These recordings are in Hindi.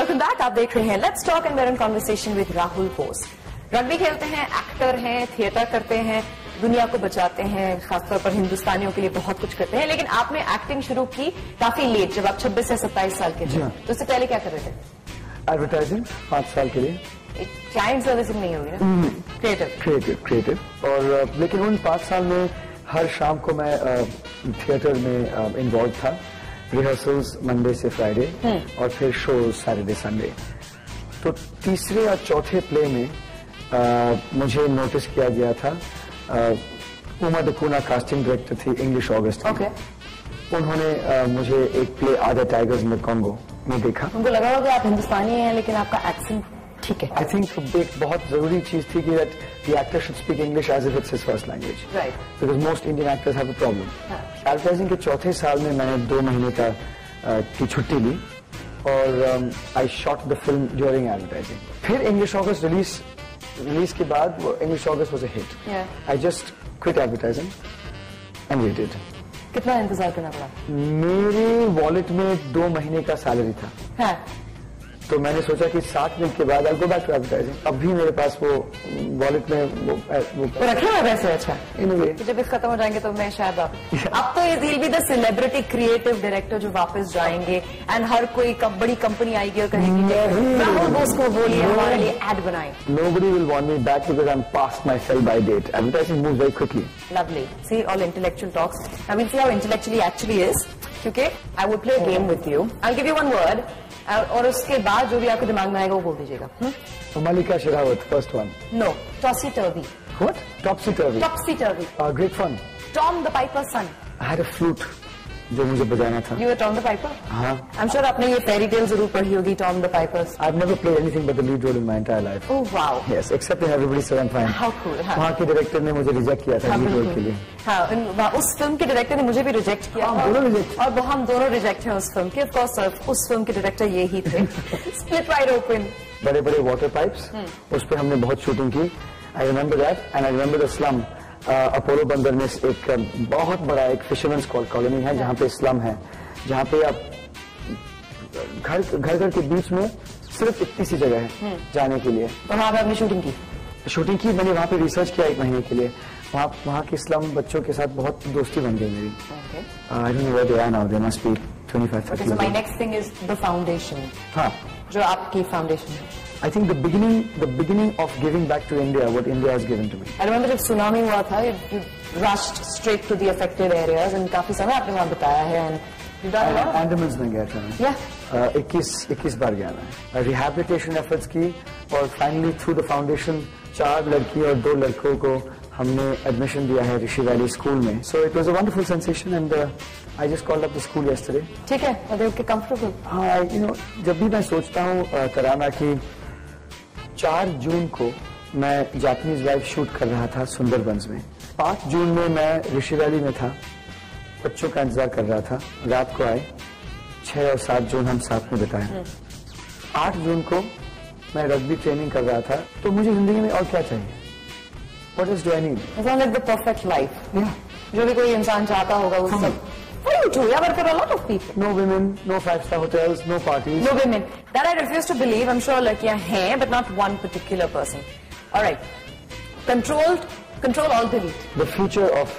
Welcome back. आप देख रहे हैं let's talk and where in conversation with Rahul Bose. Rugby खेलते हैं, एक्टर हैं, थिएटर करते हैं, दुनिया को बचाते हैं, खासतौर पर हिंदुस्तानियों के लिए बहुत कुछ करते हैं। लेकिन आपने एक्टिंग शुरू की काफी लेट, जब आप 26 से 27 साल के थे। तो उससे पहले क्या कर रहे थे? एडवर्टाइजिंग 5 साल के लिए। क्लाइंट सर्विसिंग नहीं होगी ना? क्रिएटिव। और लेकिन उन 5 साल में हर शाम को मैं थिएटर में इन्वॉल्व था। रिहर्सल्स मंडे से फ्राइडे और फिर शो सैटरडे संडे। तो तीसरे और चौथे प्ले में मुझे नोटिस किया गया था। उमा दकुना कास्टिंग डायरेक्टर थी इंग्लिश ऑगस्ट की। उन्होंने मुझे एक प्ले आधा टाइगर्स में कॉन्गो में देखा। उनको लगा होगा आप हिंदुस्तानी हैं लेकिन आपका एक्सेंट ठीक है। आई थिंक एक बहुत जरूरी चीज थी कि that the actor should speak English as if it's his first language, right, because most Indian actors have a problem. Advertising के चौथे साल में मैंने 2 महीने की छुट्टी ली और I shot the film during advertising. फिर इंग्लिश ऑगस्ट रिलीज के बाद English August was a hit. I just quit advertising and waited. कितना इंतजार करना पड़ा? मेरे वॉलेट में 2 महीने का सैलरी था। तो मैंने सोचा कि 7 मिनट के बाद आई गो बैक टू एडवर्टाइजिंग। अब भी मेरे पास वो वॉलेट में वो रखे हुए पैसे। अच्छा, इन वे जब इस खत्म हो जाएंगे तो मैं शायद अब तो is will be the celebrity creative director जो वापस जाएंगे एंड हर कोई बड़ी कंपनी आएगी और कहेगी राहुल बोस को बोलिए हमारे लिए एड बनाए। Nobody will want me back because I'm past my sell by date. Advertising moves very quickly. Lovely. See all intellectual talks. Now we'll see how intellectually actually is. Okay, I will play a game with you. I'll give you one word. और उसके बाद जो भी आपके दिमाग में आएगा वो बोल दीजिएगा। Malika Sherawat, first one. No, Topsy Turvy. What? Topsy Turvy. Topsy Turvy. Great fun. Tom the Piper's son. I had a flute जो मुझे बजाना था। You were Tom the Piper? हाँ। I'm sure आपने ये fairy tale जरूर पढ़ी होगी, Tom the Piper's. I've never played anything but the lead role in my entire life. Oh wow. Yes, except in Everybody Said I'm Fine. How cool. हाँ. वहाँ के डायरेक्टर ने मुझे रिजेक्ट किया था लीड रोल के लिए। हाँ, उस फिल्म के डायरेक्टर ने मुझे भी रिजेक्ट किया। हम दोनों रिजेक्ट। और हम दोनों रिजेक्ट हैं उस फिल्म के। ऑफ कोर्स उस फिल्म के डायरेक्टर ये ही थे। Split wide open. बड़े बड़े वाटर पाइप्स, उस पर हमने बहुत शूटिंग की। I remember that and I remember the slum. Apollo बंदर में एक बहुत बड़ा एक फिशरमैन्स कॉलोनी है जहाँ पे स्लम है, जहाँ पे आप घर के बीच में सिर्फ इतनी सी जगह है जाने के लिए। तो वहाँ पे आपने शूटिंग की? मैंने वहाँ पे रिसर्च किया 1 महीने के लिए। वहाँ के स्लम बच्चों के साथ बहुत दोस्ती बन गई मेरी। I don't know where they are now. They must be 25-30 years old. So my next thing is the foundation. हाँ, जो आपकी फाउंडेशन है। I think the beginning of giving back to India, what India has given to me. I remember जब सुनामी हुआ था, you rushed straight to the affected areas and काफी समय आपने वहाँ बताया है and you've done a lot. Andamans में गया था मैं। Yeah. 21 बार गया मैं। रिहैबिलिटेशन एफर्ट्स की और फाइनली थ्रू द फाउंडेशन 4 लड़की और 2 लड़कों को हमने एडमिशन दिया है ऋषि वैली स्कूल में। So it was a wonderful sensation and I just called up the school yesterday. ठीक है, और ओके कंफर्टेबल। हाँ, यू नो जब भी मैं सोचता हूँ तराना की 4 जून को मैं जापानीज वाइफ शूट कर रहा था सुंदरबंस में। 5 जून में मैं ऋषि वैली में था, बच्चों का इंतजार कर रहा था। रात को आए, 6 और 7 जून हम साथ में बिताए। 8 जून को मैं रग्बी ट्रेनिंग कर रहा था। तो मुझे जिंदगी में और क्या चाहिए? What else do I need? It's not like the perfect life. Yeah. जो भी कोई इंसान चाहता होगा वो सब। What are you doing? Yeah, but for a lot of people. No women, no 5-star hotels, no parties. No women. That I refuse to believe. I'm sure लड़कियां हैं, but not one particular person. All right. Control all delete. The future of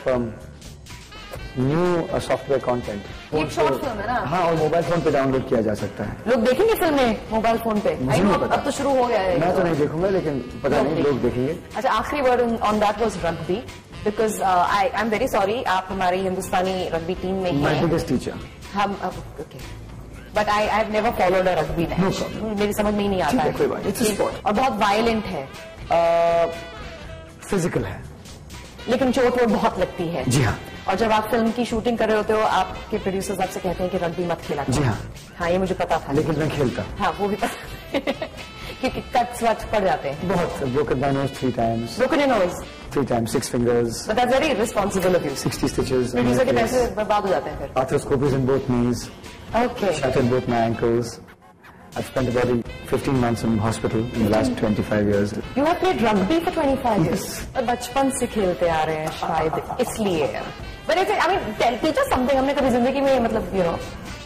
new software content. ये शॉर्ट फिल्म है ना? हाँ, और मोबाइल फोन पे डाउनलोड किया जा सकता है। लोग देखेंगे फिल्में मोबाइल फोन पे? मुझे नहीं पता। अब तो शुरू हो गया है। मैं तो नहीं देखूंगा, लेकिन पता नहीं लोग देखेंगे। अच्छा, आखिरी word on that was rugby, because I am very sorry, आप हमारी हिंदुस्तानी रग्बी टीम में ही माय बिगेस्ट टीचर। हम okay, but I have never followed a rugby match. मेरी समझ में ही नहीं आता है। कोई बात नहीं, और बहुत वायलेंट है, फिजिकल है, लेकिन चोट वोट बहुत लगती है। जी हाँ। और जब आप फिल्म की शूटिंग कर रहे होते हो, आपके प्रोड्यूसर्स आपसे कहते हैं कि रग्बी मत खेला। जी हाँ। हाँ, ये मुझे पता था। लेकिन मैं खेलता। हाँ, वो भी पता क्योंकि कट्स वट्स पड़ जाते हैं। बहुत। broken my nose 3 times. Broken your nose 3 times, 6 fingers. But that's very irresponsible of you. 60 stitches. Producer के पैसे बर्बाद हो जाते हैं फिर। Arthroscopies in both knees. Okay. Shattered both my ankles. I've spent about 15 months in hospital in the last 25 years. You have played rugby for 25 years? Yes. बचपन से खेलते आ रहे हैं शायद इसलिए। But I mean, teach us something. हमने कभी जिंदगी में मतलब, you know.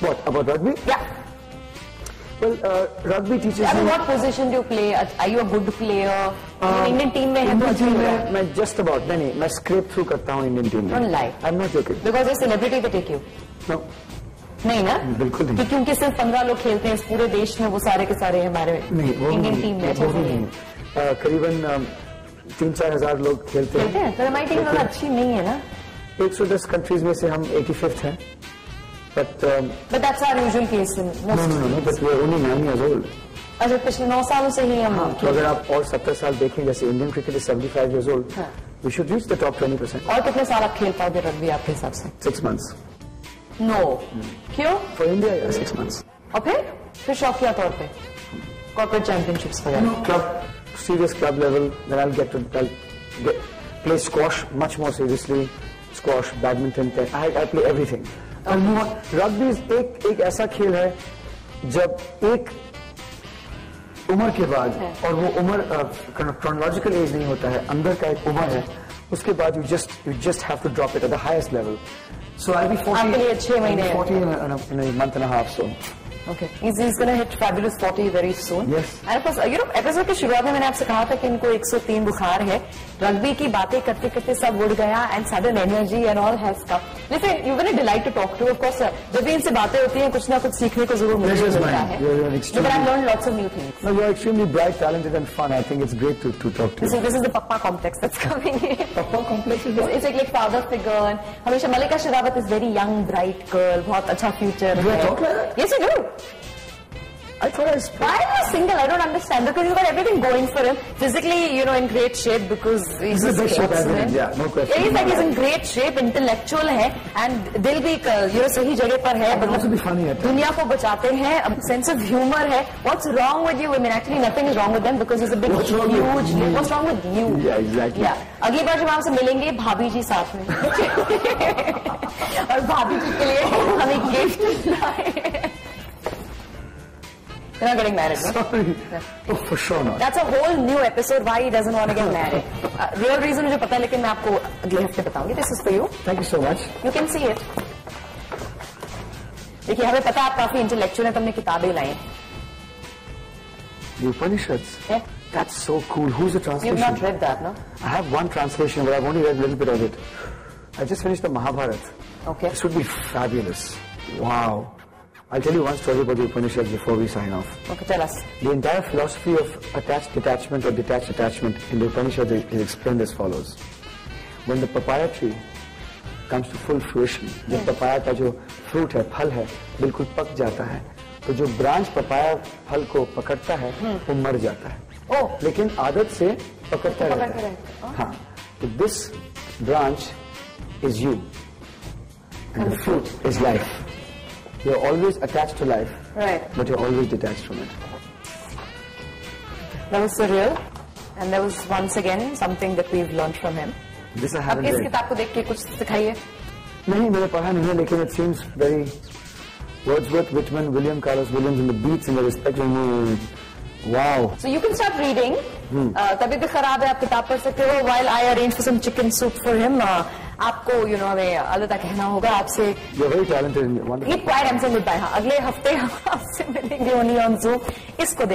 What about rugby? Yeah. Well, rugby teaches I mean, me. what position do you play? Are you a good player? Indian team में है तो अच्छा टीम हो में मैं जस्ट अबाउट नहीं मैं स्क्रेप थ्रू करता हूँ इंडियन टीम में. Don't lie. I'm not joking. Because a celebrity they take you No, नहीं ना बिल्कुल नहीं. कि क्योंकि सिर्फ 15 लोग खेलते हैं इस पूरे देश में वो सारे के सारे हमारे नहीं वो इंडियन नहीं, टीम में वो भी नहीं. करीबन 3-4 हजार लोग खेलते खेलते हैं तो हमारी टीम लेकिन अच्छी नहीं है ना 110 कंट्रीज में से हम 85th हैं. But but that's our usual case no, but we are only 9 years old. अच्छा पिछले 9 सालों से ही हम तो अगर आप और 70 साल देखें जैसे Indian cricket is 75 years old, हाँ. we should reach the top 20%. और कितने साल आप खेल पाओगे रग्बी आपके हिसाब से 6 months. नो क्यों For India, 6 months. और फिर शौकिया तौर पे कॉर्पोरेट चैंपियनशिप्स वगैरह Club, serious club level, then I'll get play squash much more seriously. Squash, badminton, I play everything. Rugby एक ऐसा खेल है जब एक उम्र के बाद और वो उम्र क्रोनोलॉजिकल एज नहीं होता है अंदर का एक उम्र है उसके बाद you just have to drop it at the highest level. So I'll be 40. आपके लिए 6 महीने 40 in a month and a half. So Okay. He's going to hit fabulous 40 very soon. Yes. And of course, episode की शुरुआत में मैंने आपसे कहा था कि इनको 103 बुखार है. रग्बी की बातें करते करते सब उड़ गया and sudden energy and all has come. लेकिन you can delight to talk to. Of course जब भी इनसे बातें होती हैं कुछ ना कुछ सीखने को जरूर मुझे मिलता है. But I've learned lots of new things. No, you're extremely bright, talented, and fun. I think it's great to talk to you. This is the Papa complex that's coming in. Papa complex is It's like father figure. And हमेशा मलिका Sherawat is very young, bright girl. बहुत अच्छा future. Do I talk like that? Yes, you do. I thought I spoke. Why are you single? I don't understand. Because you've got everything going for him. Physically, in great shape because he's This is the a best shape I've been in. sportsman. Yeah, no question. Yeah, he's like he's in great shape, intellectual है, and दिल भी सही जगह पर है. But also be funny at times. दुनिया को बचाते हैं. Sense of humor है. What's wrong with you? I mean, actually, nothing is wrong with them because he's a big, What's wrong with huge. me? What's wrong with you? Yeah, exactly. Yeah. अगली बार जब आपसे मिलेंगे भाभी जी साथ में और भाभी जी के लिए हम एक गिफ्ट लाए. You're not getting married, no? Sorry. Oh, for sure not. That's a whole new episode why he doesn't want to get married. Real reason मुझे पता है लेकिन मैं आपको अगले हफ्ते बताऊंगी. This is for you. Thank you so much. You can see it. देखिए हमें पता है आप काफी इंटेलेक्चुअल हैं तो हमने किताबें लाई. The Upanishads. Yeah. That's so cool. Who's the translation? You've not read that, no? I have one translation, but I've only read a little bit of it. I just finished the Mahabharata. Okay. This would be fabulous. Wow. I'll tell you one story about the Upanishads before we sign off. Okay, tell us. The entire philosophy of attached detachment or detached attachment in the Upanishads is explained as follows. When the papaya tree comes to full fruition, जब papaya का जो fruit है, फल है, बिल्कुल पक जाता है, तो जो branch papaya फल को पकड़ता है, वो मर जाता है. Oh. लेकिन आदत से पकड़ता रहता है. हाँ. तो this branch is you, and the fruit is life. You're always attached to life, Right. but you're always detached from it. That was surreal, and that was once again something that we've learned from him. This I अब haven't इस read. किताब को देख के कुछ सिखाइए. नहीं मैंने पढ़ा नहीं है लेकिन it seems very Wordsworth, Whitman, William Carlos Williams and the beats and the respect and wow. So you can start reading. तबीयत भी खराब है आप किताब पढ़ सकते हो. While I arrange for some chicken soup for him, आपको हमें अलविदा कहना होगा आपसे. You're very talented and wonderful. Keep quiet, I'm saying goodbye. हाँ, अगले हफ्ते हम आपसे मिलेंगे only on Zoom. इसको देख